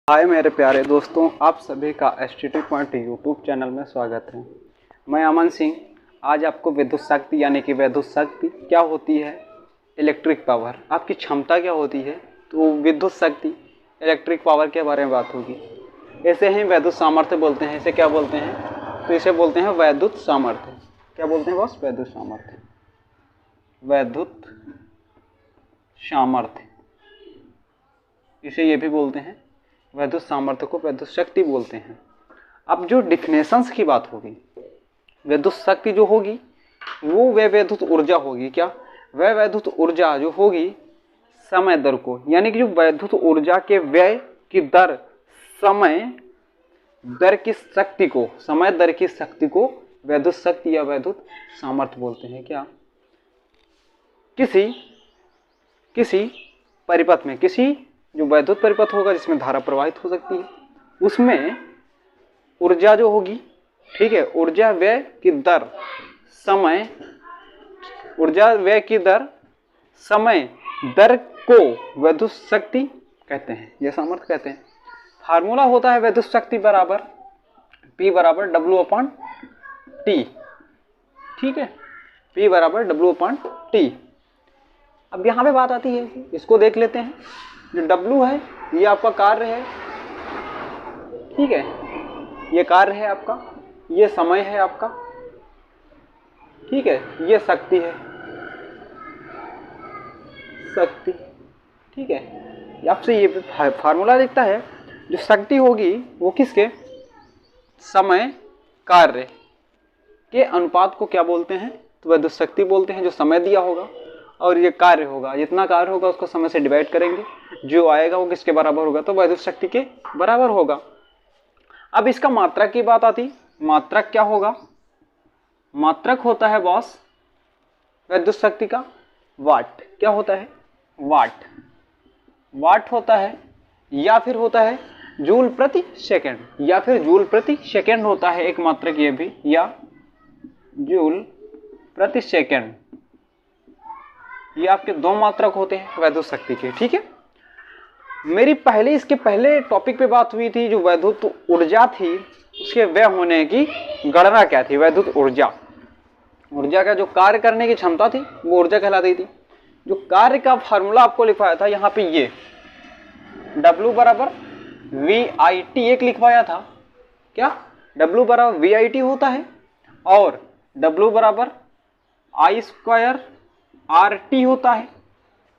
हाय मेरे प्यारे दोस्तों, आप सभी का STT पॉइंट यूट्यूब चैनल में स्वागत है। मैं अमन सिंह आज आपको विद्युत शक्ति यानी कि विद्युत शक्ति क्या होती है, इलेक्ट्रिक पावर आपकी क्षमता क्या होती है, तो विद्युत शक्ति इलेक्ट्रिक पावर के बारे में बात होगी। ऐसे ही विद्युत सामर्थ्य बोलते हैं, इसे क्या बोलते हैं, तो इसे बोलते हैं विद्युत सामर्थ्य। क्या बोलते हैं बॉस? विद्युत सामर्थ्य। विद्युत सामर्थ्य इसे ये भी बोलते हैं, विद्युत सामर्थ्य को विद्युत शक्ति बोलते हैं। अब जो डिफिनेशंस की बात होगी, विद्युत शक्ति जो होगी वो वह विद्युत ऊर्जा होगी। क्या? वह विद्युत ऊर्जा जो होगी समय दर को, यानी कि जो विद्युत ऊर्जा के व्यय की दर समय दर की शक्ति को, समय दर की शक्ति को विद्युत शक्ति या विद्युत सामर्थ्य बोलते हैं। क्या? किसी परिपथ में, किसी जो विद्युत परिपथ होगा जिसमें धारा प्रवाहित हो सकती है, उसमें ऊर्जा जो होगी, ठीक है, ऊर्जा व्यय की दर समय दर को विद्युत शक्ति कहते हैं, यह सामर्थ्य कहते हैं। फार्मूला होता है विद्युत शक्ति बराबर P बराबर W/T, ठीक है, P बराबर W/T। अब यहाँ पे बात आती है, इसको देख लेते हैं। जो W है ये आपका कार्य है, ठीक है, ये कार्य है आपका, ये समय है आपका, ठीक है, ये शक्ति है, शक्ति, ठीक है। आपसे ये फार्मूला दिखता है, जो शक्ति होगी वो किसके, समय कार्य के अनुपात को क्या बोलते हैं, तो विद्युत शक्ति बोलते हैं। जो समय दिया होगा और ये कार्य होगा, जितना कार्य होगा उसको समय से डिवाइड करेंगे, जो आएगा वो किसके बराबर होगा, तो विद्युत शक्ति के बराबर होगा। अब इसका मात्रक की बात आती, मात्रक क्या होगा, मात्रक होता है बॉस विद्युत शक्ति का वाट। क्या होता है? वाट। वाट होता है, या फिर होता है जूल प्रति सेकंड, या फिर जूल प्रति सेकंड होता है एक मात्रक ये भी, या जूल प्रति सेकंड। ये आपके दो मात्रक होते हैं विद्युत शक्ति के, ठीक है। मेरी इसके पहले टॉपिक पे बात हुई थी, जो विद्युत ऊर्जा थी उसके व्यय होने की गणना क्या थी। विद्युत ऊर्जा का जो कार्य करने की क्षमता थी वो ऊर्जा कहलाती थी। जो कार्य का फार्मूला आपको लिखवाया था यहाँ पे, ये W बराबर VIT एक लिखवाया था। क्या? W बराबर VIT होता है, और W बराबर I² RT होता है,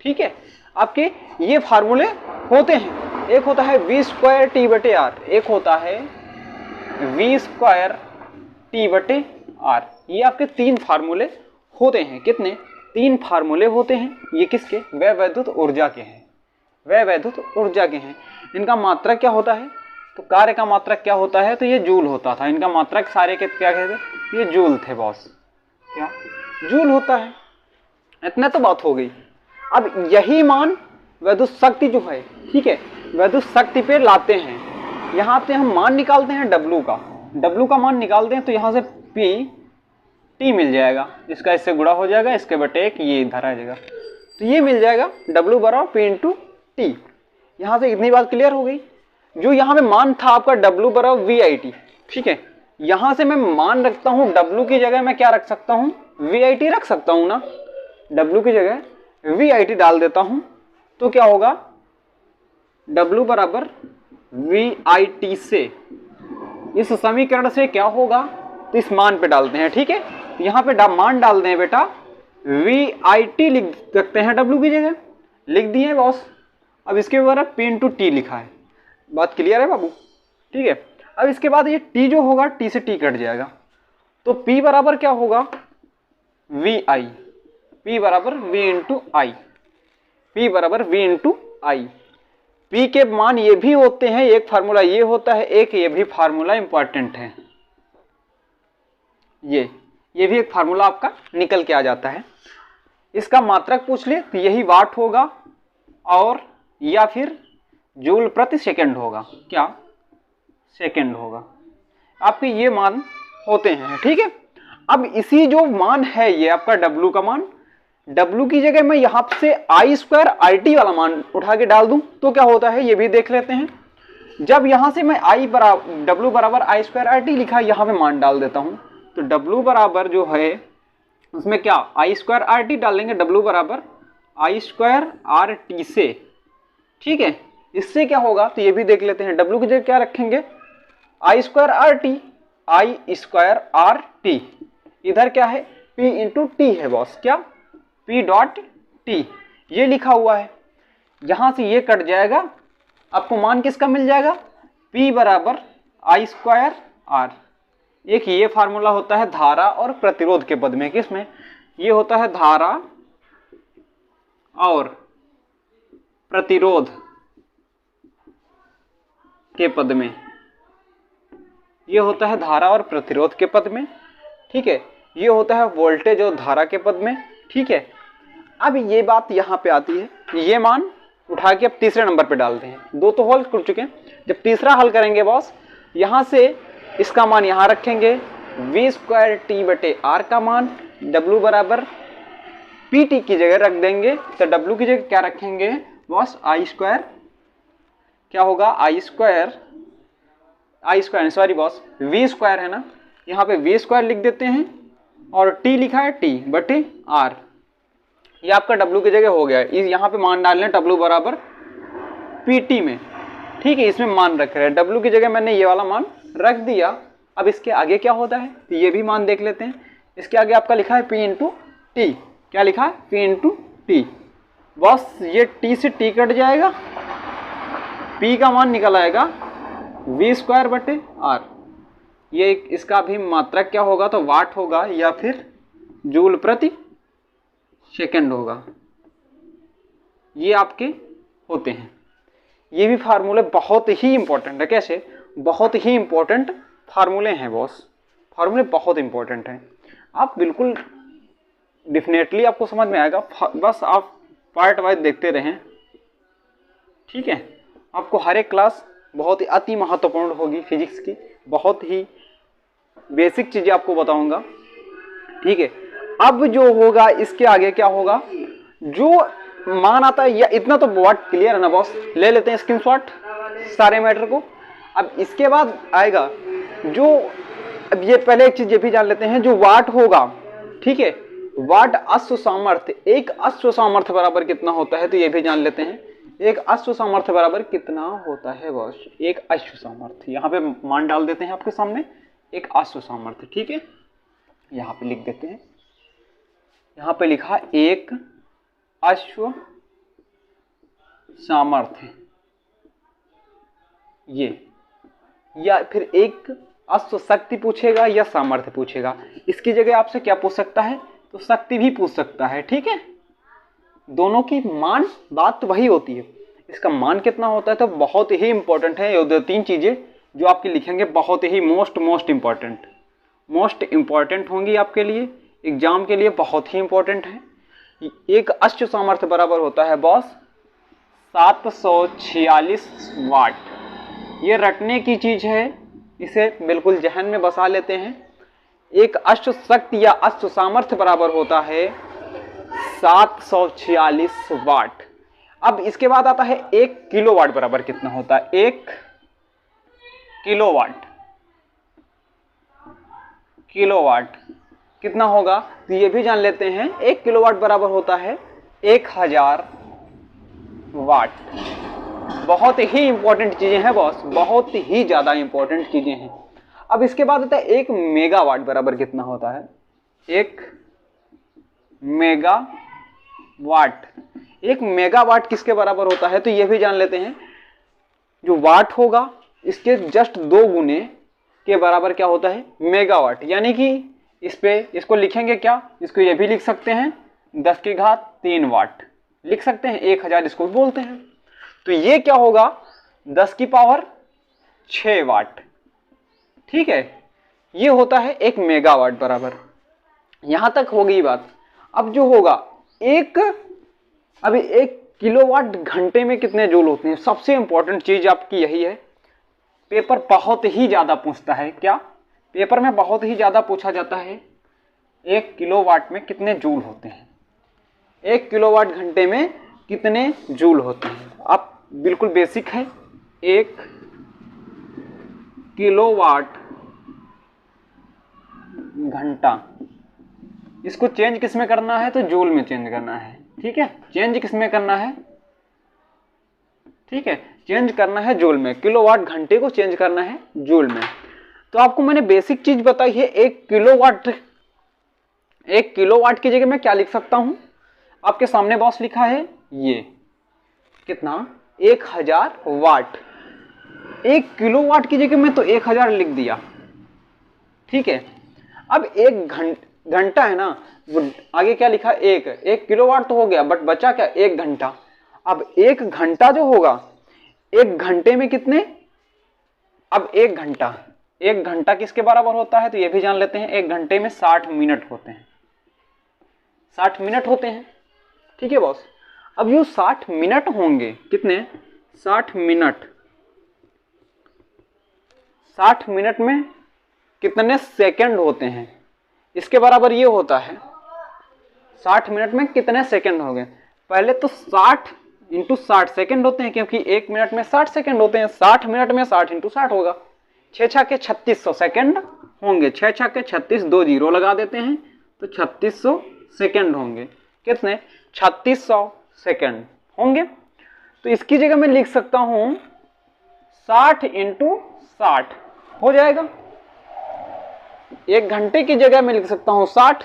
ठीक है। आपके ये फार्मूले होते हैं, एक होता है V²T/R, एक होता है V²T/R। ये आपके तीन फार्मूले होते हैं। कितने? तीन फार्मूले होते हैं। ये किसके? वह विद्युत ऊर्जा के हैं, वह विद्युत ऊर्जा के हैं। इनका मात्रक क्या होता है, तो कार्य का मात्रक क्या होता है, तो ये जूल होता था। इनका मात्रक सारे के क्या कहते, ये जूल थे बॉस। क्या? जूल होता है। इतना तो बात हो गई। अब यही मान विद्युत शक्ति जो है, ठीक है, विद्युत शक्ति पे लाते हैं। यहाँ पे हम मान निकालते हैं W का मान निकालते हैं, तो यहाँ से T मिल जाएगा, इसका इससे गुणा हो जाएगा, इसके बटे एक ये इधर आ जाएगा, तो ये मिल जाएगा W बराबर P/T। यहाँ से इतनी बात क्लियर हो गई। जो यहाँ पे मान था आपका W बराबर VIT, ठीक है, यहाँ से मैं मान रखता हूँ W की जगह मैं क्या रख सकता हूँ, VIT रख सकता हूँ ना। W की जगह VIT डाल देता हूं, तो क्या होगा, W बराबर VIT से, इस समीकरण से क्या होगा, तो इस मान पे डालते हैं, ठीक है। यहां पे मान डाल दें बेटा, VIT लिख सकते हैं, W की जगह लिख दिए बॉस। अब इसके बराबर P/T लिखा है। बात क्लियर है बाबू, ठीक है। अब इसके बाद ये T जो होगा, T से T कट जाएगा, तो P बराबर क्या होगा, VI। P बराबर V/I, P बराबर V/I। P के मान ये भी होते हैं, एक फार्मूला ये होता है, एक ये भी फार्मूला इंपॉर्टेंट है। ये भी एक फार्मूला आपका निकल के आ जाता है। इसका मात्रक पूछ ले तो यही वाट होगा, और या फिर जूल प्रति सेकंड होगा। क्या? सेकंड होगा। आपके ये मान होते हैं, ठीक है। अब इसी जो मान है ये आपका W का मान, W की जगह मैं यहां से I² RT वाला मान उठा के डाल दूं तो क्या होता है ये भी देख लेते हैं। जब यहाँ से मैं W बराबर आई स्क्वायर आर टी लिखा, यहाँ पे मान डाल देता हूँ, तो W बराबर जो है उसमें क्या आई स्क्वायर आर टी डाल देंगे, W बराबर आई स्क्वायर आर टी से, ठीक है। इससे क्या होगा तो ये भी देख लेते हैं, W की जगह क्या रखेंगे आई स्क्वायर आर टी, आई स्क्वायर आर टी, इधर क्या है P इंटू टी है बॉस, क्या P डॉट टी, ये लिखा हुआ है। यहां से ये कट जाएगा, आपको मान किसका मिल जाएगा P बराबर आई स्क्वायर आर। एक ये फार्मूला होता है धारा और प्रतिरोध के पद में, किसमें ये होता है धारा और प्रतिरोध के पद में, ये होता है धारा और प्रतिरोध के पद में, ठीक है। ये होता है वोल्टेज और धारा के पद में, ठीक है। अब ये बात यहाँ पे आती है, ये मान उठा के अब तीसरे नंबर पे डालते हैं। दो तो हल कर चुके हैं, जब तीसरा हल करेंगे बॉस, यहाँ से इसका मान यहाँ रखेंगे, वी स्क्वायर टी बटे आर का मान W बराबर पी टी की जगह रख देंगे, तो W की जगह क्या रखेंगे बॉस आई स्क्वायर, क्या होगा I square sorry boss we square है ना, यहाँ पे वी स्क्वायर लिख देते हैं और टी लिखा है टी बटे आर, ये आपका W की जगह हो गया है। यहाँ पे मान डाल लें W बराबर पी टी में, ठीक है। इसमें मान रख रहे हैं, W की जगह मैंने ये वाला मान रख दिया। अब इसके आगे क्या होता है तो ये भी मान देख लेते हैं। इसके आगे आपका लिखा है P इंटू टी, क्या लिखा है P इंटू टी, बस ये T से T कट जाएगा, P का मान निकल आएगा वी स्क्वायर बटे आर। ये इसका भी मात्रक क्या होगा तो वाट होगा या फिर जूल प्रति सेकंड होगा, ये आपके होते हैं। ये भी फार्मूले बहुत ही इंपॉर्टेंट है, कैसे बहुत ही इंपॉर्टेंट फार्मूले हैं बॉस, फार्मूले बहुत इंपॉर्टेंट हैं। आप बिल्कुल डेफिनेटली आपको समझ में आएगा, बस आप पार्ट वाइज देखते रहें, ठीक है। आपको हर एक क्लास बहुत ही अति महत्वपूर्ण होगी फिजिक्स की, बहुत ही बेसिक चीज़ें आपको बताऊंगा, ठीक है। अब जो होगा इसके आगे क्या होगा, जो मान आता है, या इतना तो वाट क्लियर है ना बॉस, ले लेते हैं स्क्रीनशॉट सारे मैटर को। अब इसके बाद आएगा जो, अब ये पहले एक चीज ये भी जान लेते हैं, जो वाट होगा, ठीक है, वाट अश्व सामर्थ्य, एक अश्व सामर्थ्य बराबर कितना होता है तो ये भी जान लेते हैं। एक अश्व सामर्थ्य बराबर कितना होता है बॉस, एक अश्व सामर्थ्य, यहाँ पे मान डाल देते हैं आपके सामने, एक अश्व सामर्थ्य, ठीक है। यहाँ पे लिख देते हैं, यहाँ पे लिखा एक अश्व सामर्थ्य, ये, या फिर एक अश्व शक्ति पूछेगा या सामर्थ्य पूछेगा, इसकी जगह आपसे क्या पूछ सकता है तो शक्ति भी पूछ सकता है, ठीक है। दोनों की मान बात तो वही होती है, इसका मान कितना होता है तो बहुत ही इंपॉर्टेंट है। ये दो तीन चीजें जो आपके लिखेंगे बहुत ही मोस्ट इंपॉर्टेंट होंगी आपके लिए, एग्जाम के लिए बहुत ही इंपॉर्टेंट है। एक अश्व सामर्थ्य बराबर होता है बॉस 746 वाट, ये रटने की चीज है, इसे बिल्कुल जहन में बसा लेते हैं। एक अश्व शक्ति या अश्व सामर्थ्य बराबर होता है 746 वाट। अब इसके बाद आता है 1 किलोवाट बराबर कितना होता है, 1 किलोवाट कितना होगा तो ये भी जान लेते हैं। 1 किलोवाट बराबर होता है 1000 वाट। बहुत ही इंपॉर्टेंट चीजें हैं बॉस, बहुत ही ज्यादा इंपॉर्टेंट चीजें हैं। अब इसके बाद होता है 1 मेगावाट बराबर कितना होता है, 1 मेगावाट। 1 मेगावाट किसके बराबर होता है तो ये भी जान लेते हैं। जो वाट होगा इसके जस्ट 2 गुने के बराबर क्या होता है मेगावाट, यानी कि इसको लिखेंगे क्या, इसको ये भी लिख सकते हैं 10 की घात 3 वाट लिख सकते हैं, 1000 इसको भी बोलते हैं। तो ये क्या होगा 10 की पावर 6 वाट, ठीक है। ये होता है 1 मेगावाट बराबर, यहां तक हो गई बात। अब जो होगा अभी 1 किलोवाट घंटे में कितने जूल होते हैं, सबसे इंपॉर्टेंट चीज आपकी यही है। पेपर बहुत ही ज्यादा पूछता है, क्या पेपर में बहुत ही ज्यादा पूछा जाता है 1 किलोवाट में कितने जूल होते हैं, 1 किलोवाट घंटे में कितने जूल होते हैं। आप बिल्कुल बेसिक है, 1 किलोवाट घंटा। इसको चेंज किस में करना है? तो जूल में चेंज करना है। ठीक है, चेंज किस में करना है? ठीक है, चेंज करना है जूल में। किलोवाट घंटे को चेंज करना है जूल में। तो आपको मैंने बेसिक चीज बताई है। 1 किलोवाट की जगह मैं क्या लिख सकता हूं? आपके सामने बॉस लिखा है ये कितना? 1000 वाट। 1 किलोवाट की जगह में तो 1000 लिख दिया। ठीक है, अब 1 घंटा है ना, वो आगे क्या लिखा? 1 किलोवाट तो हो गया, बट बचा क्या? 1 घंटा। अब 1 घंटा जो होगा, 1 घंटे में कितने? अब 1 घंटा किसके बराबर होता है? तो ये भी जान लेते हैं। 1 घंटे में 60 मिनट होते हैं। 60 मिनट होते हैं। ठीक है बॉस, अब ये 60 मिनट होंगे कितने? 60 मिनट। 60 मिनट में कितने सेकंड होते हैं? इसके बराबर ये होता है 60 मिनट में कितने सेकंड हो गए? पहले तो 60 इंटू 60 सेकंड होते हैं, क्योंकि 1 मिनट में 60 सेकंड होते हैं। 60 मिनट में 60 इंटू 60 होगा। 6 छक्के 3600 सेकंड होंगे। 6 छक्के 36, 2 जीरो लगा देते हैं तो 3600 सेकंड होंगे। कितने? 3600 सेकंड होंगे। तो इसकी जगह मैं लिख सकता हूं 60 इंटू 60 हो जाएगा। 1 घंटे की जगह मैं लिख सकता हूं 60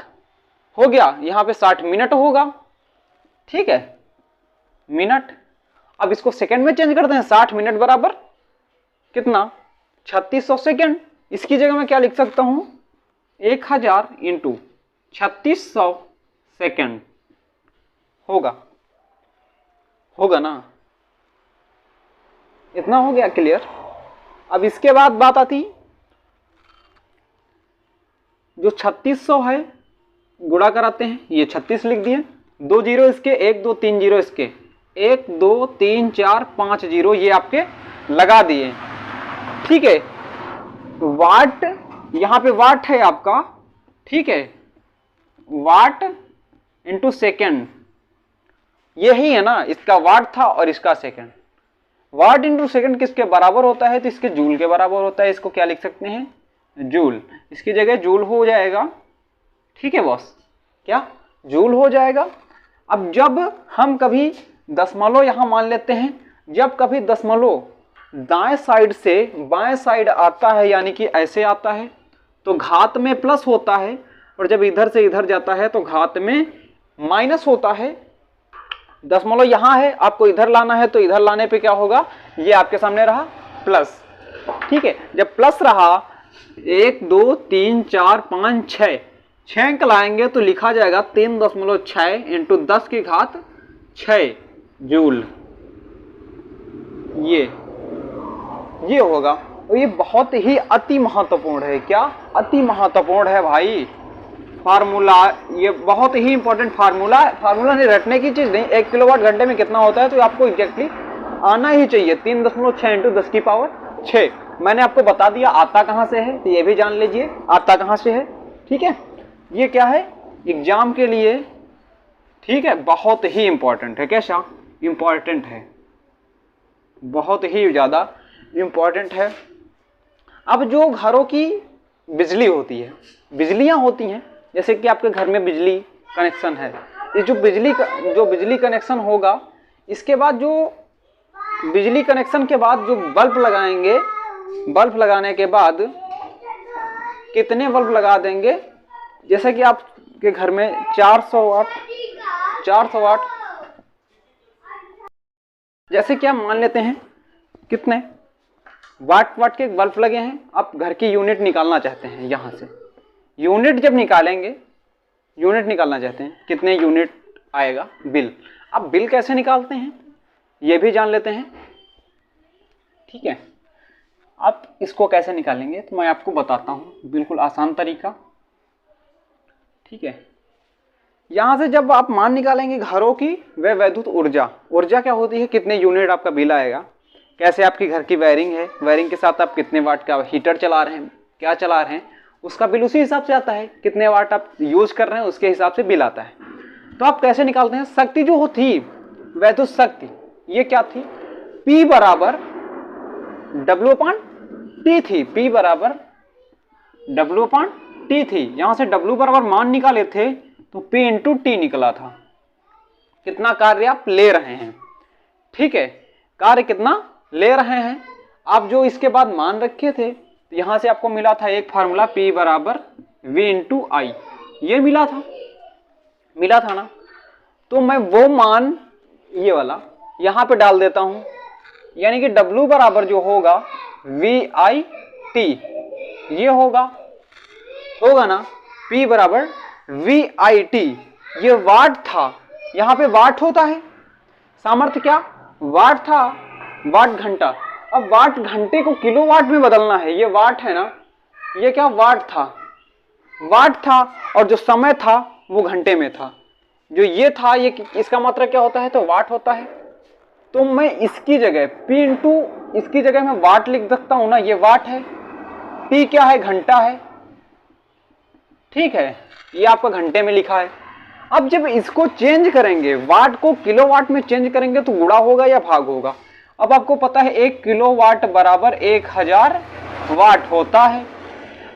हो गया। यहां पे 60 मिनट होगा। ठीक है, मिनट। अब इसको सेकंड में चेंज करते हैं। 60 मिनट बराबर कितना? 3600 सेकंड। इसकी जगह मैं क्या लिख सकता हूं? 1000 इंटू 3600 सेकंड होगा ना? इतना हो गया क्लियर। अब इसके बाद बात आती, जो 3600 है गुणा कराते हैं। ये 36 लिख दिए, 2 जीरो इसके, 1 2 3 जीरो इसके, 1 2 3 4 5 जीरो ये आपके लगा दिए। ठीक है, वाट, यहां पे वाट है आपका। ठीक है, वाट इंटू सेकेंड, यही है ना? इसका वाट था और इसका सेकेंड। वाट इंटू सेकेंड किसके बराबर होता है? तो इसके जूल के बराबर होता है। इसको क्या लिख सकते हैं? जूल। इसकी जगह जूल हो जाएगा। ठीक है बॉस, क्या जूल हो जाएगा। अब जब हम कभी दशमलव यहां मान लेते हैं, जब कभी दशमलव दाएं साइड से बाएं साइड आता है, यानी कि ऐसे आता है, तो घात में प्लस होता है, और जब इधर से इधर जाता है तो घात में माइनस होता है। दशमलव यहां है, आपको इधर लाना है, तो इधर लाने पे क्या होगा? ये आपके सामने रहा प्लस। ठीक है, जब प्लस रहा 1 2 3 4 5 6 अंक लाएंगे तो लिखा जाएगा 3.6 इंटू 10 की घात 6 जूल। ये होगा। और ये बहुत ही अति महत्वपूर्ण है। क्या? अति महत्वपूर्ण है भाई फार्मूला। ये बहुत ही इंपॉर्टेंट फार्मूला है। फार्मूला नहीं, रटने की चीज नहीं। 1 किलोवाट घंटे में कितना होता है तो आपको एग्जैक्टली आना ही चाहिए। 3.6 इंटू 10 की पावर 6। मैंने आपको बता दिया आता कहां से है, तो ये भी जान लीजिए आता कहां से है। ठीक है, ये क्या है? एग्जाम के लिए। ठीक है, बहुत ही इंपॉर्टेंट है। कैसा इंपॉर्टेंट है? बहुत ही ज्यादा इंपॉर्टेंट है। अब जो घरों की बिजली होती है, बिजलियां होती हैं, जैसे कि आपके घर में बिजली कनेक्शन है, ये जो बिजली कनेक्शन होगा, इसके बाद जो बिजली कनेक्शन के बाद जो बल्ब लगाएंगे, बल्ब लगाने के बाद कितने बल्ब लगा देंगे? जैसे कि आपके घर में 400 वाट, जैसे कि आप मान लेते हैं कितने वाट के बल्ब लगे हैं। आप घर की यूनिट निकालना चाहते हैं, यहां से यूनिट जब निकालेंगे, यूनिट निकालना चाहते हैं, कितने यूनिट आएगा बिल। अब बिल कैसे निकालते हैं ये भी जान लेते हैं। ठीक है, आप इसको कैसे निकालेंगे तो मैं आपको बताता हूं, बिल्कुल आसान तरीका। ठीक है, यहां से जब आप मान निकालेंगे घरों की व वैद्युत ऊर्जा, ऊर्जा क्या होती है, कितने यूनिट आपका बिल आएगा, कैसे आपकी घर की वायरिंग है, वायरिंग के साथ आप कितने वाट का हीटर चला रहे हैं, क्या चला रहे हैं, उसका बिल उसी हिसाब से आता है। कितने वाट आप यूज कर रहे हैं उसके हिसाब से बिल आता है। तो आप कैसे निकालते हैं? शक्ति जो थी वैद्युत शक्ति, ये क्या थी? P बराबर W/T टी थी, P बराबर W/T थी। यहां से W बराबर मान निकाले थे तो P इंटू टी निकला था। कितना कार्य आप ले रहे हैं, ठीक है, कार्य कितना ले रहे हैं आप, जो इसके बाद मान रखे थे। तो यहां से आपको मिला था एक फार्मूला P बराबर V इंटू आई, ये मिला था ना। तो मैं वो मान ये वाला यहां पे डाल देता हूं, यानी कि W बराबर जो होगा VIT, ये होगा ना, P बराबर VIT, ये वाट था, यहां पे वाट होता है, सामर्थ्य क्या वाट था, वाट घंटा। अब वाट घंटे को किलोवाट में बदलना है, ये वाट है ना, ये क्या वाट था, और जो समय था वो घंटे में था, जो ये था ये इसका मात्रा क्या होता है, तो वाट होता है। तो मैं इसकी जगह P इंटू इसकी जगह मैं वाट लिख सकता हूं ना, ये वाट है, T क्या है, घंटा है, ठीक है, ये आपका घंटे में लिखा है। अब जब इसको चेंज करेंगे, वाट को किलोवाट में चेंज करेंगे तो गुणा होगा या भाग होगा। अब आपको पता है 1 किलोवाट बराबर 1000 वाट होता है।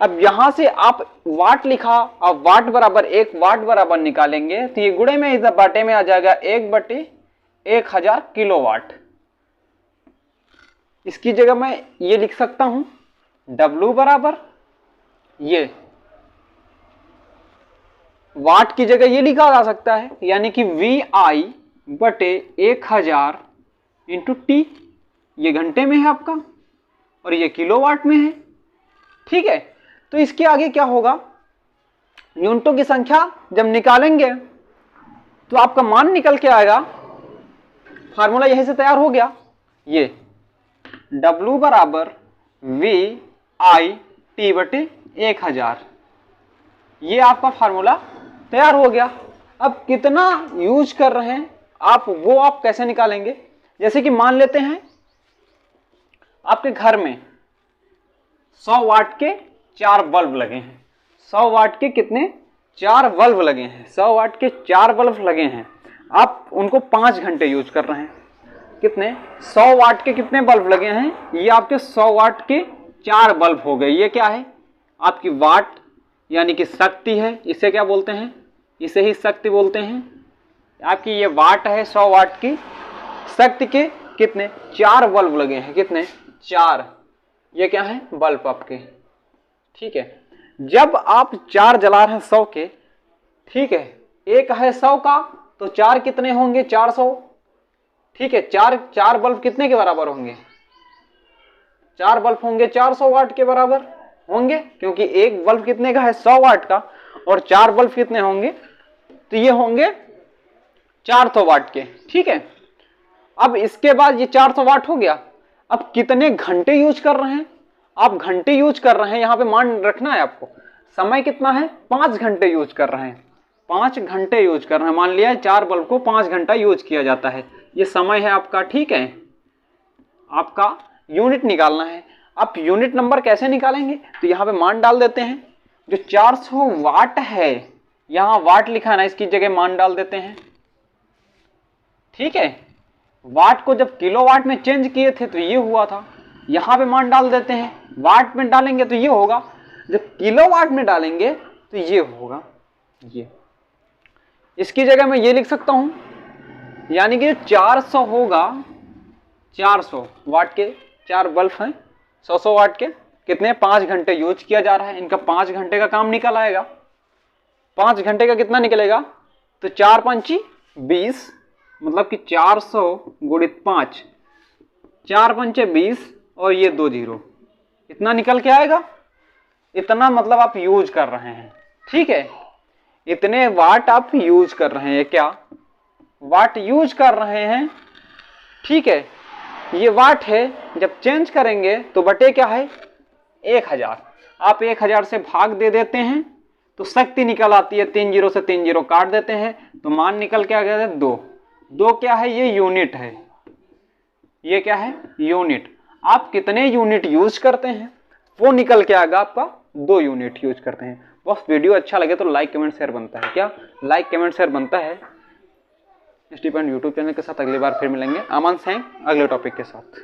अब यहां से आप वाट लिखा, अब वाट बराबर 1 वाट बराबर निकालेंगे तो ये गुणे में इस बाटे में आ जाएगा 1/1000 किलोवाट। इसकी जगह मैं ये लिख सकता हूं W बराबर, ये वाट की जगह ये लिखा जा सकता है, यानी कि VI/1000 इंटू टी, ये घंटे में है आपका और ये किलोवाट में है, ठीक है। तो इसके आगे क्या होगा, यूनिटों की संख्या जब निकालेंगे तो आपका मान निकल के आएगा, फार्मूला यहीं से तैयार हो गया, ये W बराबर VIT/1000, ये आपका फार्मूला तैयार हो गया। अब कितना यूज कर रहे हैं आप, वो आप कैसे निकालेंगे। जैसे कि मान लेते हैं आपके घर में 100 वाट के 4 बल्ब लगे हैं, 100 वाट के कितने 4 बल्ब लगे हैं, 100 वाट के 4 बल्ब लगे हैं, आप उनको 5 घंटे यूज कर रहे हैं। कितने 100 वाट के कितने बल्ब लगे हैं, ये आपके 100 वाट के 4 बल्ब हो गए। ये क्या है, आपकी वाट यानी कि शक्ति है, इसे क्या बोलते हैं, इसे ही शक्ति बोलते हैं। आपकी ये वाट है, 100 वाट की शक्ति के कितने 4 बल्ब लगे हैं, कितने 4, ये क्या है बल्ब आपके, ठीक है। जब आप 4 जला रहे हैं 100 के, ठीक है, एक है 100 का तो 4 कितने होंगे 400, ठीक है। 4 बल्ब कितने के बराबर होंगे, 4 बल्ब होंगे 400 वाट के बराबर होंगे, क्योंकि एक बल्ब कितने का है 100 वाट का, और 4 बल्ब कितने होंगे, तो ये होंगे 400 वाट के, ठीक है। अब इसके बाद ये 400 वाट हो गया। अब कितने घंटे यूज कर रहे हैं आप, घंटे यूज कर रहे हैं, यहां पे मान रखना है आपको। समय कितना है 5 घंटे यूज कर रहे हैं, 5 घंटे यूज कर रहे हैं, मान लिया 4 बल्ब को 5 घंटा यूज किया जाता है, ये समय है आपका, ठीक है। आपका यूनिट निकालना है। आप यूनिट नंबर कैसे निकालेंगे, तो यहाँ पे मान डाल देते हैं, जो 400 वाट है, यहाँ वाट लिखा है ना, इसकी जगह मान डाल देते हैं, ठीक है। वाट को जब किलोवाट में चेंज किए थे तो ये हुआ था, यहाँ पे मान डाल देते हैं, वाट में डालेंगे तो ये होगा, जब किलोवाट में डालेंगे तो ये होगा, ये इसकी जगह मैं ये लिख सकता हूं, यानी कि 400 होगा, 400 वाट के 4 बल्ब हैं, 100 वाट के कितने 5 घंटे यूज किया जा रहा है, इनका 5 घंटे का काम निकल आएगा। 5 घंटे का कितना निकलेगा, तो 4 पंची 20, मतलब कि 400 गुणित 5, 4 पंचे 20 और ये 2 जीरो, इतना निकल के आएगा। इतना मतलब आप यूज कर रहे हैं, ठीक है, इतने वाट आप यूज कर रहे हैं, क्या वाट यूज कर रहे हैं, ठीक है। ये वाट है, जब चेंज करेंगे तो बटे क्या है 1000, आप 1000 से भाग दे देते हैं तो शक्ति निकल आती है, 3 जीरो से 3 जीरो काट देते हैं तो मान निकल के आ गया है 2। 2 क्या है, ये यूनिट है, ये क्या है यूनिट। आप कितने यूनिट यूज करते हैं वो निकल के आएगा आपका, 2 यूनिट यूज करते हैं। बस वीडियो अच्छा लगे तो लाइक कमेंट शेयर बनता है, क्या लाइक कमेंट शेयर बनता है। स्टीफन यूट्यूब चैनल के साथ अगली बार फिर मिलेंगे, अमन सिंह अगले टॉपिक के साथ।